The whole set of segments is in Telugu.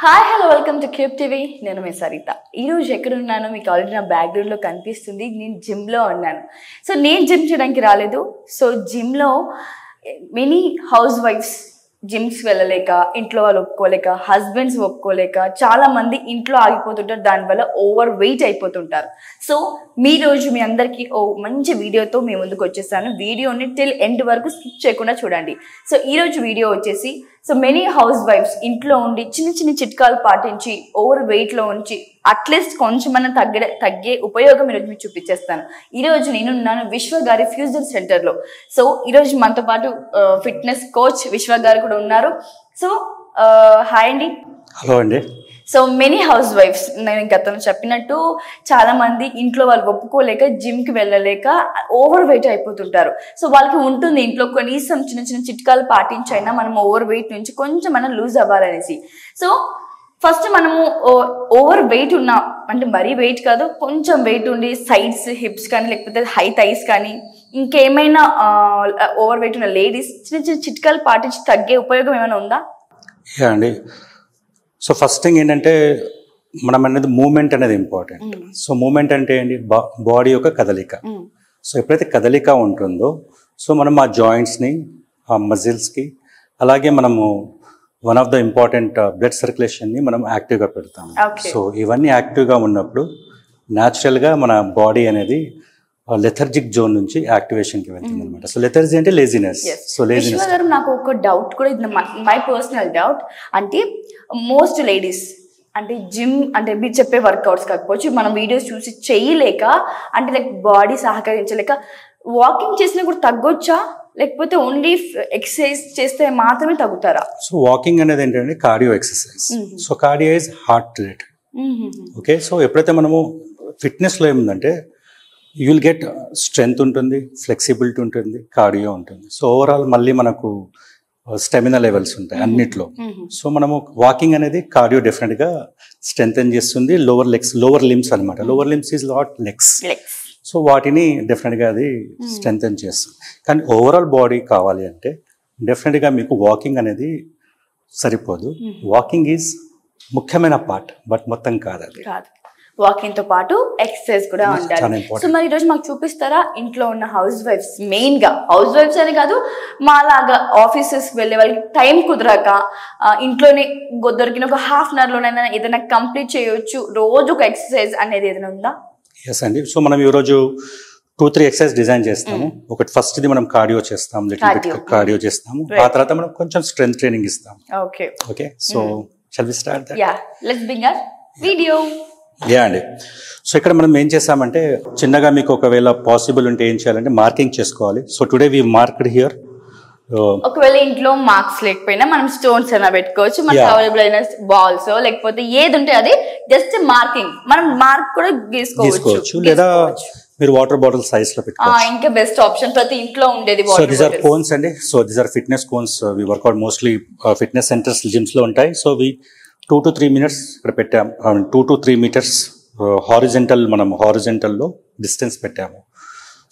Hi hello welcome to cube TV. నేను మీ సరిత. ఈరోజు ఎక్కడున్నానో మీకు ఆల్రెడీ నా బ్యాక్గ్రౌండ్లో కనిపిస్తుంది. నేను జిమ్లో ఉన్నాను. సో నేను జిమ్ చేయడానికి రాలేదు. సో జిమ్లో మెనీ హౌస్ వైఫ్స్ జిమ్స్ వెళ్ళలేక, ఇంట్లో వాళ్ళు ఒప్పుకోలేక, హస్బెండ్స్ ఒప్పుకోలేక చాలామంది ఇంట్లో ఆగిపోతుంటారు. దానివల్ల ఓవర్ వెయిట్ అయిపోతుంటారు. సో మీ రోజు మీ అందరికీ ఓ మంచి వీడియోతో మీ ముందుకు వచ్చేసాను. వీడియోని టిల్ ఎండ్ వరకు స్కిప్ చేయకుండా చూడండి. సో ఈరోజు వీడియో వచ్చేసి మెనీ హౌస్ వైఫ్స్ ఇంట్లో ఉండి చిన్న చిన్న చిట్కాలు పాటించి ఓవర్ వెయిట్లో ఉంచి అట్లీస్ట్ కొంచెమన్నా తగ్గే ఉపయోగం ఈరోజు మీకు చూపించేస్తాను. ఈరోజు నేనున్నాను విశ్వ గారి ఫ్యూజన్ సెంటర్లో. సో ఈరోజు మనతో పాటు ఫిట్నెస్ కోచ్ విశ్వ గారు కూడా ఉన్నారు. సో హాయ్ అండి. హలో అండి. సో మెనీ హౌస్ వైఫ్స్, నేను గతంలో చెప్పినట్టు చాలా మంది ఇంట్లో వాళ్ళు ఒప్పుకోలేక జిమ్కి వెళ్ళలేక ఓవర్ వెయిట్ అయిపోతుంటారు. సో వాళ్ళకి ఉంటుంది ఇంట్లో కనీసం చిన్న చిన్న చిట్కాలు పాటించైనా మనం ఓవర్ వెయిట్ నుంచి కొంచెం మనం లూజ్ అవ్వాలనేసి. సో ఫస్ట్ మనము ఓవర్ వెయిట్ ఉన్నా అంటే మరీ వెయిట్ కాదు, కొంచెం వెయిట్ ఉండి సైడ్స్ హిప్స్ కానీ లేకపోతే హై థైస్ కానీ ఇంకేమైనా ఓవర్ వెయిట్ ఉన్న లేడీస్ చిన్న చిన్న చిట్కాలు పాటించి తగ్గే ఉపయోగం ఏమైనా ఉందా? యా అండి. సో ఫస్ట్ థింగ్ ఏంటంటే మనం అనేది మూమెంట్ అనేది ఇంపార్టెంట్. సో మూమెంట్ అంటే ఏంటి? బాడీ యొక్క కదలిక. సో ఎప్పుడైతే కదలిక ఉంటుందో సో మనం ఆ జాయింట్స్ని, ఆ మజిల్స్కి, అలాగే మనము one of the important blood సర్క్యులేషన్ని మనం యాక్టివ్గా పెడతాం. సో ఇవన్నీ యాక్టివ్గా ఉన్నప్పుడు న్యాచురల్గా మన బాడీ అనేది లెథర్జిక్ జోన్ నుంచి యాక్టివేషన్కి వెళ్తుంది అనమాట. సో లెథర్జీ అంటే లేజినెస్. So laziness. నాకు ఒక డౌట్ కూడా, ఇది మై పర్సనల్ డౌట్. అంటే మోస్ట్ లేడీస్ అంటే జిమ్ అంటే మీరు చెప్పే వర్కౌట్స్ కాకపోవచ్చు, మనం వీడియోస్ చూసి చేయలేక అంటే లైక్ బాడీ సహకరించలేక వాకింగ్ చేసినా కూడా తగ్గొచ్చా, లేకపోతే ఓన్లీ ఎక్సర్సైజ్ చేస్తే మాత్రమే తగ్గుతారా? సో వాకింగ్ అనేది ఏంటంటే cardio exercise. So cardio is heart related. Okay. So ఎప్పుడైతే మనము ఫిట్నెస్లో ఏముందంటే యూ విల్ గెట్ స్ట్రెంగ్త్ ఉంటుంది, ఫ్లెక్సిబిలిటీ ఉంటుంది, కార్డియో ఉంటుంది. సో ఓవరాల్ మళ్ళీ మనకు స్టెమినా లెవెల్స్ ఉంటాయి అన్నిట్లో. సో మనము వాకింగ్ అనేది కార్డియో డెఫినెట్గా స్ట్రెంగ్తెన్ చేస్తుంది. లోవర్ లిమ్స్ అనమాట. Lower limbs is not legs. So వాటిని డెఫినెట్గా అది స్ట్రెంగ్తెన్ చేస్తుంది. కానీ ఓవరాల్ బాడీ కావాలి అంటే డెఫినెట్గా మీకు వాకింగ్ అనేది సరిపోదు. వాకింగ్ ఈజ్ ముఖ్యమైన పార్ట్, బట్ మొత్తం కాదు అది. వాకింగ్ తో పాటు ఎక్సర్సైజ్ కూడా ఉండాలి. సో మరి ఈరోజు మాకు చూపిస్తారా ఇంట్లో ఉన్న హౌస్ వైఫ్స్, మెయిన్ గా హౌస్ వైఫ్స్ అని కాదు, మాలాగా ఆఫీసెస్ వెళ్ళే వాళ్ళకి టైం కుదరక ఇంట్లోనే దొరికిన ఒక హాఫ్ అన్ అవర్ లోనైనా ఏదైనా కంప్లీట్ చేయొచ్చు రోజు ఒక ఎక్సర్సైజ్ అనేది ఏదైనా ఉందా? ఎస్ అండి. సో మనం ఈరోజు 2-3 ఎక్సర్సైజ్ డిజైన్ చేస్తాము. ఒకటి ఫస్ట్ ది మనం కార్డియో చేస్తాం, కార్డియో చేస్తాము. ఆ తర్వాత మనం కొంచెం స్ట్రెంగ్త్ ట్రైనింగ్ ఇస్తాం. Okay. So shall we start that? Yeah, let's begin video. Yeah అండి. సో ఇక్కడ మనం ఏం చేసామంటే చిన్నగా మీకు ఒకవేళ పాసిబుల్ ఉంటే ఏం చేయాలంటే మార్కింగ్ చేసుకోవాలి. So today we marked here. ఒకవేళ ఇంట్లో మార్క్స్ లేకపోయినా మనం స్టోన్స్ అయినా పెట్టుకోవచ్చు, మనకు అవైలబుల్ అయిన బాల్స్ లేకపోతే ఏది ఉంటే అది జస్ట్ మార్కింగ్ మనం మార్క్ కూడా గీసుకోవచ్చు. లేదా మీరు వాటర్ బాటిల్ సైజ్ లో పెట్టుకోవచ్చు. ఇంకా బెస్ట్ ఆప్షన్ ప్రతి ఇంట్లో ఉండేది. సో దీస్ ఆర్ కోన్స్ అండి. So these are fitness cones. We workout mostly fitness centres, gyms లో ఉంటాయి. సో వి 2 to 3 minutes ఇక్కడ పెట్టాము. 2 to 3 meters హారిజెంటల్, మనం హారిజెంటల్లో డిస్టెన్స్ పెట్టాము.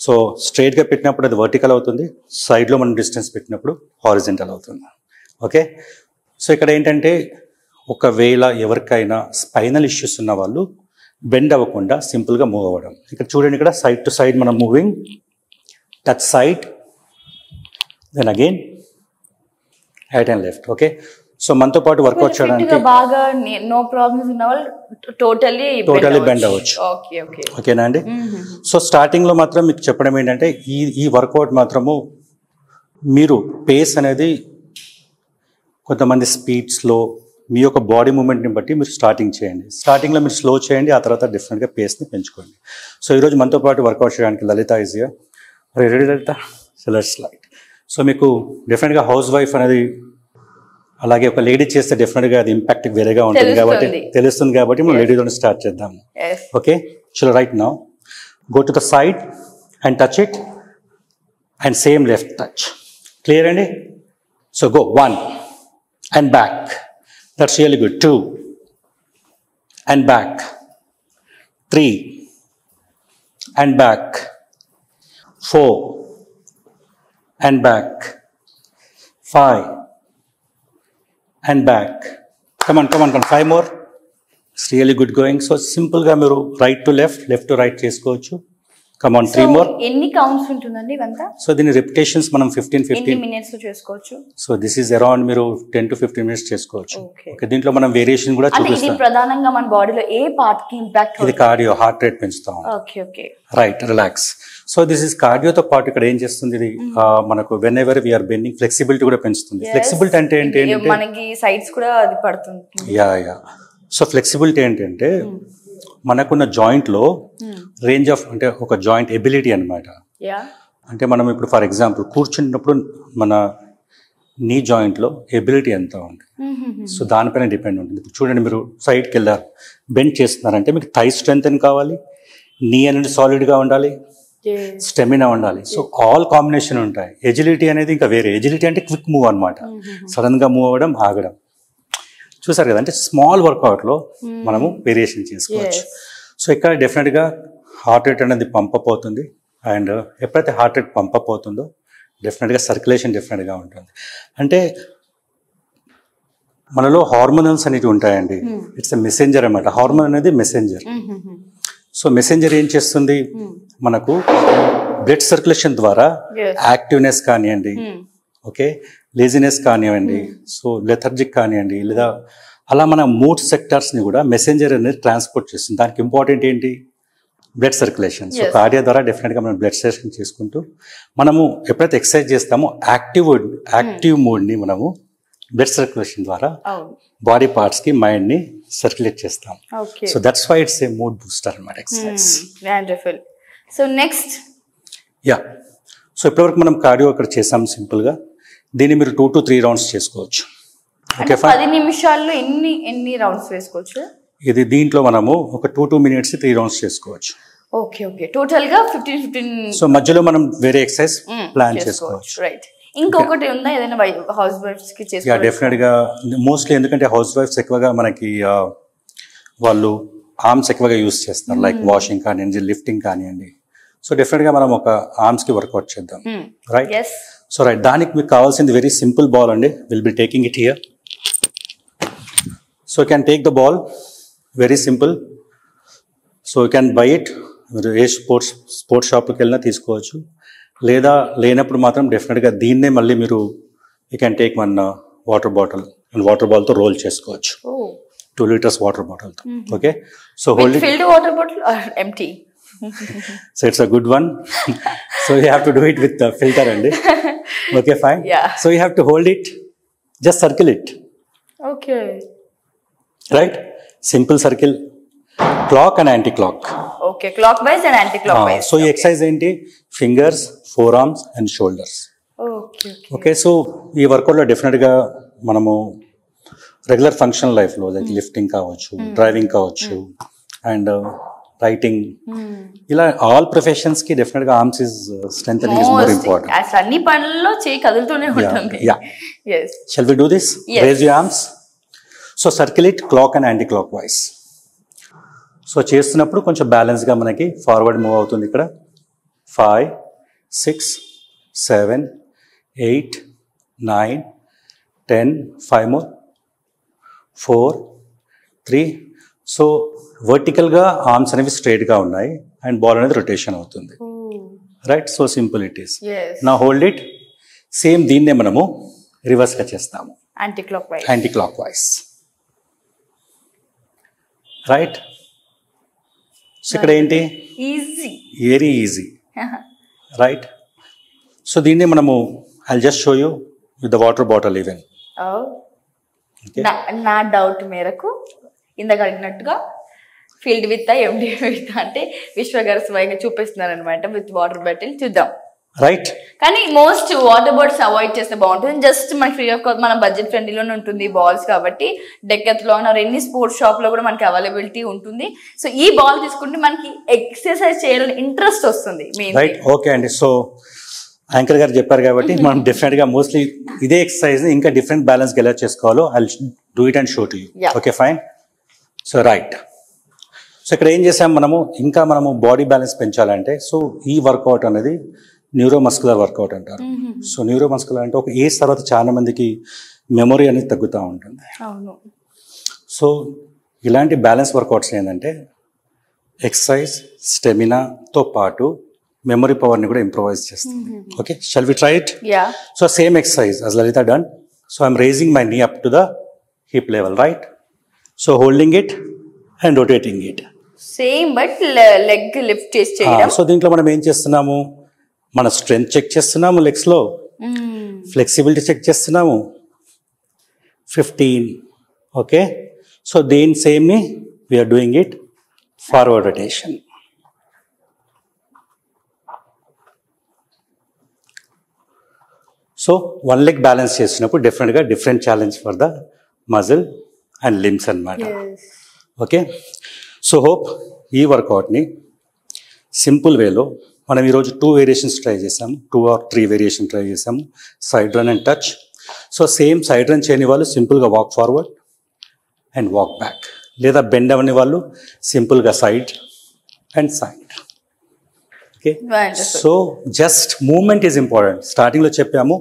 సో స్ట్రైట్గా పెట్టినప్పుడు అది వర్టికల్ అవుతుంది, సైడ్లో మనం డిస్టెన్స్ పెట్టినప్పుడు హారిజెంటల్ అవుతుంది. ఓకే. సో ఇక్కడ ఏంటంటే ఒకవేళ ఎవరికైనా స్పైనల్ ఇష్యూస్ ఉన్న వాళ్ళు బెండ్ అవ్వకుండా సింపుల్గా మూవ్ అవ్వడం. ఇక్కడ చూడండి, ఇక్కడ సైడ్ టు సైడ్ మనం moving, touch side, then again right and left. Okay. So మనతో పాటు వర్కౌట్ చేయడానికి బాగా నో ప్రాబ్లమ్స్ ఉన్న వాళ్ళు టోటల్లీ బెండ్ అవ్వచ్చు. ఓకేనా అండి. సో స్టార్టింగ్ లో మాత్రం మీకు చెప్పడం ఏంటంటే ఈ వర్కౌట్ మాత్రము మీరు పేస్ అనేది కొంతమంది స్పీడ్స్లో మీ యొక్క బాడీ మూమెంట్ని బట్టి మీరు స్టార్టింగ్ చేయండి. స్టార్టింగ్లో మీరు స్లో చేయండి, ఆ తర్వాత డిఫరెంట్గా పేస్ని పెంచుకోండి. సో ఈరోజు మనతో పాటు వర్కౌట్ చేయడానికి Lalitha is here. Ready Lalitha? So let's start. So మీకు డెఫినెట్గా హౌస్ వైఫ్ అనేది అలాగే ఒక లేడీ చేస్తే డెఫినెట్గా అది ఇంపాక్ట్ వేరేగా ఉంటుంది కాబట్టి తెలుస్తుంది కాబట్టి మనం లేడీతో స్టార్ట్ చేద్దాము. ఓకే. చలో right now go to the side and touch it and same left touch. Clear అండి? So go 1 and back. That's really good. 2 and back. 3 and back. 4 and back. 5 and back. Come on 5 more. It's really good going. So సింపుల్గా మీరు right to left to right చేసుకోవచ్చు. కమాన్ 3 more. ఎన్ని కౌంట్స్ ఉంటుందండి ఇవంతా? సో దీని రిపిటేషన్స్ మనం 15 మినిట్స్ చేసుకోవచ్చు. సో దిస్ ఈజ్ అరౌండ్ మీరు 10 to 15 minutes చేసుకోవచ్చు. ఓకే, దీంట్లో మనం వేరియేషన్ కూడా చూపిస్తాం. ఇది ప్రధానంగా మన బాడీలో ఏ పార్ట్ కి ఇంపాక్ట్? ఇది కార్డియో, హార్ట్ రేట్ పెంచుతాం. Okay right, relax. So this is కార్డియోతో పాటు ఇక్కడ ఏం చేస్తుంది ఇది మనకు whenever we're bending flexibility కూడా పెంచుతుంది. ఫ్లెక్సిబిలిటీ అంటే ఏంటి? మనకి సైడ్స్ కూడా అది పడుతుంది. యా. సో ఫ్లెక్సిబిలిటీ ఏంటంటే మనకున్న జాయింట్ లో రేంజ్ ఆఫ్ అంటే ఒక జాయింట్ ఎబిలిటీ అనమాట. అంటే మనం ఇప్పుడు ఫర్ ఎగ్జాంపుల్ కూర్చున్నప్పుడు మన నీ జాయింట్ లో ఎబిలిటీ ఎంత ఉంది, సో దానిపైన డిపెండ్ ఉంటుంది. ఇప్పుడు చూడండి, మీరు సైడ్కి వెళ్ళారు, బెండ్ చేస్తున్నారంటే మీకు థై స్ట్రెంత్ అని కావాలి, నీ అనేది సాలిడ్గా ఉండాలి, స్టెమినా ఉండాలి. సో ఆల్ కాంబినేషన్ ఉంటాయి. ఎజిలిటీ అనేది ఇంకా వేరే. ఎజిలిటీ అంటే క్విక్ మూవ్ అనమాట, సడన్ గా మూవ్ అవ్వడం, ఆగడం. చూసారు కదా, అంటే స్మాల్ వర్కౌట్లో మనము వేరియేషన్ చేసుకోవచ్చు. సో ఇక్కడ డెఫినెట్గా హార్ట్ రేట్ అనేది పంపప్ అవుతుంది. అండ్ ఎప్పుడైతే హార్ట్ రేట్ పంపప్ అవుతుందో డెఫినెట్గా సర్క్యులేషన్ డెఫినెట్గా ఉంటుంది. అంటే మనలో హార్మోనల్స్ అనేవి ఉంటాయండి. ఇట్స్ ఎ మెసెంజర్ అన్నమాట. హార్మోన్ అనేది మెసెంజర్. సో మెసెంజర్ ఏం చేస్తుంది, మనకు బ్లడ్ సర్క్యులేషన్ ద్వారా యాక్టివ్నెస్ కానివ్వండి, ఓకే, లేజినెస్ కానివ్వండి, సో లెథర్జిక్ కానివ్వండి, లేదా అలా మన మూడ్ సెక్టర్స్ని కూడా మెసెంజర్ అనేది ట్రాన్స్పోర్ట్ చేస్తుంది. దానికి ఇంపార్టెంట్ ఏంటి? Blood circulation. సో కార్డియో ద్వారా డెఫినెట్గా మనం బ్లడ్ సర్క్యులేషన్ చేసుకుంటూ మనము ఎప్పుడైతే ఎక్సర్సైజ్ చేస్తామో యాక్టివ్ మూడ్ని మనము బ్లడ్ సర్క్యులేషన్ ద్వారా బాడీ పార్ట్స్కి మైండ్ని సర్క్యులేట్ చేస్తాం. So that's why it's a mood booster అన్నమాట exercise. Wonderful. So next so ఇప్పటివరకు మనం కార్డియో ఇక్కడ చేసాం సింపుల్గా. దీన్ని మీరు 2 to 3 రౌండ్స్ చేసుకోవచ్చు. ఓకే, 10 నిమిషాల్లో ఎన్ని రౌండ్స్ వేసుకోవచ్చు? ఇది దీంట్లో మనము ఒక 2 minutes 3 రౌండ్స్ చేసుకోవచ్చు. ఓకే, టోటల్ గా 15. సో మధ్యలో మనం వేరే ఎక్సర్సైజ్ ప్లాన్ చేసుకోవచ్చు. రైట్. ఇంకొకటి ఉందా ఏదైనా హౌస్ వైఫ్స్ కి చేసుకోవచ్చు? యా, డెఫినెట్ గా మోస్ట్లీ ఎందుకంటే హౌస్ వైఫ్స్ ఎక్కువగా మనకి వాళ్ళు ఆర్మ్స్ ఎక్కువగా యూస్ చేస్తారు, లైక్ వాషింగ్ కానివ్వండి, లిఫ్టింగ్ కానివ్వండి. సో డెఫినెట్ గా మనం ఒక ఆర్మ్స్ కి వర్కౌట్ చేద్దాం. రైట్. సో రైట్, దానికి మీకు కావాల్సింది వెరీ సింపుల్ బాల్ అండి. Will be taking it here. So you can take the ball, very simple. So you can buy it. మీరు ఏ స్పోర్ట్స్ షాప్కి వెళ్ళినా తీసుకోవచ్చు, లేదా లేనప్పుడు మాత్రం డెఫినెట్గా దీన్నే మళ్ళీ మీరు you can take 1 water bottle and water బాల్తో రోల్ చేసుకోవచ్చు. 2 liters వాటర్ బాటిల్తో. Okay, so hold it. Filled water bottle or empty? So it's a good one. So you have to do it with the filter and okay, fine. Yeah. So you have to hold it, just circle it. Okay. Right? Simple circle, clock and anti-clock. Okay, clockwise and anti-clockwise. So you exercise enti fingers, forearms and shoulders. Okay. So ee workout lo definitely ga manamu regular functional life lo like lifting kaavachu, driving kaavachu, and writing, ఇలా ఆల్ ప్రొఫెషన్స్ కి డెఫినెట్ గా arms is strengthening is more important. అసలు అన్ని పనుల్లో చేయి కదులుతూనే ఉంటుంది. yes, shall we do this? Raise your arms. So circulate clock and anti clockwise. So చేస్తున్నప్పుడు కొంచెం బ్యాలెన్స్ గా మనకి ఫార్వర్డ్ మూవ్ అవుతుంది. ఇక్కడ 5 6 7 8 9 10 5 more 4 3. సో వర్టికల్గా ఆర్మ్స్ అనేవి స్ట్రైట్గా ఉన్నాయి అండ్ బాల్ అనేది రొటేషన్ అవుతుంది. Right. So simple it is. నా హోల్డ్ ఇట్. సేమ్ దీన్నే మనము రివర్స్గా చేస్తాము, anti clockwise. Right. So ఇక్కడ ఏంటి, వెరీ ఈజీ. రైట్. సో దీన్నే మనము I just show you with the water bottle even. నా డౌట్ మేరకు ఇందాక అడిగినట్టుగా ఫీల్డ్ విత్ ఎండి విత్ అంటే విశ్వ గారు స్వయంగా చూపిస్తున్నారు అనమాట విత్ వాటర్ బాటిల్. చూద్దాం. రైట్. కానీ మోస్ట్ వాటర్ బాటిల్స్ అవాయిడ్ చేస్తే బాగుంటుంది. జస్ట్ మనకి ఫ్రీ ఆఫ్ కాస్ట్, మన బడ్జెట్ ఫ్రెండ్లీలోనే ఉంటుంది బాల్స్ కాబట్టి. డెక్కత్లాన్ ఆర్ ఎన్ని స్పోర్ట్స్ షాప్ లో కూడా మనకి అవైలబిలిటీ ఉంటుంది. సో ఈ బాల్ తీసుకుంటే మనకి ఎక్సర్సైజ్ చేయాలని ఇంట్రెస్ట్ వస్తుంది. రైట్. ఓకే అండి. సో యాంకర్ గారు చెప్పారు కాబట్టి మనం డెఫినెట్ గా మోస్ట్లీ ఇదే ఎక్సర్సైజ్ ని ఇంకా డిఫరెంట్ బ్యాలెన్స్ ఎలా చేసుకోవాలో I do it and show to you. Okay, fine. So right. So ఇక్కడ ఏం చేసాం మనము, ఇంకా మనము బాడీ బ్యాలెన్స్ పెంచాలంటే సో ఈ వర్కౌట్ అనేది న్యూరోమస్కులర్ వర్కౌట్ అంటారు. సో న్యూరోమస్కులర్ అంటే ఒక ఏజ్ తర్వాత చాలా మందికి మెమొరీ అనేది తగ్గుతూ ఉంటుంది. సో ఇలాంటి బ్యాలెన్స్ వర్కౌట్స్ ఏంటంటే ఎక్సర్సైజ్ స్టెమినాతో పాటు మెమరీ పవర్ని కూడా ఇంప్రూవైజ్ చేస్తుంది. Okay, shall we try it? Yeah. So same exercise as Lalita done. So I'm raising my knee up to the hip level, right? So holding it and rotating it. Same but leg lift చేసి చేయడం. సో దీంట్లో మనం ఏం చేస్తున్నాము, మన స్ట్రెంగ్త్ చెక్ చేస్తున్నాము, లెగ్స్లో ఫ్లెక్సిబిలిటీ చెక్ చేస్తున్నాము. 15. ఓకే, సో దీని సేమ్ని we're doing it forward rotation. So one leg balance చేసినప్పుడు డెఫినెట్గా different challenge for the muscle and limbs అన్నమాట. ఓకే, సో హోప్ ఈ వర్కౌట్ని సింపుల్ వేలో మనం ఈరోజు 2 వేరియేషన్స్ ట్రై చేసాము, 2 or 3 వేరియేషన్ ట్రై చేసాము, side run and touch. So same side run చేయని వాళ్ళు సింపుల్గా walk forward and walk back, లేదా బెండ్ అవ్వని వాళ్ళు సింపుల్గా side and side. Okay, so just movement is important. స్టార్టింగ్లో చెప్పాము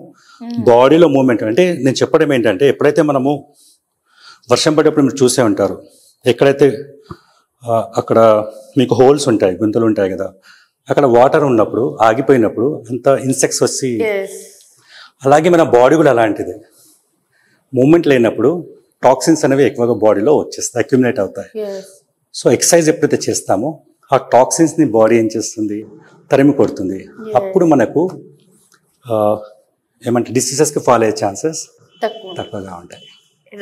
బాడీలో మూమెంట్. అంటే నేను చెప్పడం ఏంటంటే ఎప్పుడైతే మనము వర్షం పడేటప్పుడు మీరు చూసే ఉంటారు, ఎక్కడైతే అక్కడ మీకు హోల్స్ ఉంటాయి, గుంతలు ఉంటాయి కదా, అక్కడ వాటర్ ఉన్నప్పుడు ఆగిపోయినప్పుడు అంత ఇన్సెక్ట్స్ వచ్చి, అలాగే మన బాడీ కూడా అలాంటిది. మూమెంట్ లేనప్పుడు టాక్సిన్స్ అనేవి ఎక్కువగా బాడీలో వచ్చేస్తాయి, అక్యుమిలేట్ అవుతాయి. సో ఎక్సర్సైజ్ ఎప్పుడైతే చేస్తామో ఆ టాక్సిన్స్ని బాడీ ఏం చేస్తుంది, తరిమి కొడుతుంది. అప్పుడు మనకు ఏమంటే డిసీజెస్కి ఫాలో అయ్యే ఛాన్సెస్ తక్కువగా ఉంటాయి.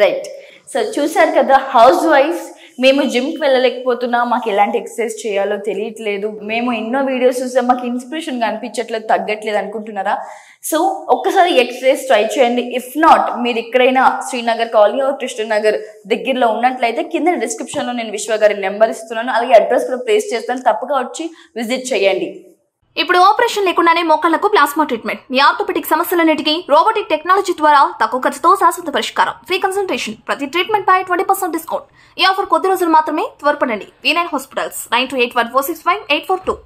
రైట్. సో చూసారు కదా, హౌస్ వైఫ్స్ మేము జిమ్కి వెళ్ళలేకపోతున్నాం, మాకు ఎలాంటి ఎక్సర్సైజ్ చేయాలో తెలియట్లేదు, మేము ఎన్నో వీడియోస్ చూసాం, మాకు ఇన్స్పిరేషన్గా అనిపించట్లేదు, తగ్గట్లేదు అనుకుంటున్నారా? సో ఒక్కసారి ఎక్సర్సైజ్ ట్రై చేయండి. ఇఫ్ నాట్ మీరు ఎక్కడైనా శ్రీనగర్ కాలనీ కృష్ణనగర్ దగ్గరలో ఉన్నట్లయితే కింద డిస్క్రిప్షన్లో నేను విశ్వ గారి నెంబర్ ఇస్తున్నాను, అలాగే అడ్రస్ కూడా ప్లేస్ చేస్తాను, తప్పగా వచ్చి విజిట్ చేయండి. ఇప్పుడు ఆపరేషన్ లేకుండానే మోకాళ్లకు ప్లాస్మా ట్రీట్మెంట్, మీ ఆర్థోపెటిక్ సమస్యలన్నిటికీ రోబోటిక్ టెక్నాలజీ ద్వారా తక్కువ ఖర్చుతో శాశ్వత పరిష్కారం, ఫ్రీ కన్సల్టేషన్, ప్రతి ట్రీట్మెంట్ పై 20% డిస్కౌంట్. ఈ ఆఫర్ కొద్ది రోజులు మాత్రమే, త్వరపడండి. V9 hospitals 9281465842.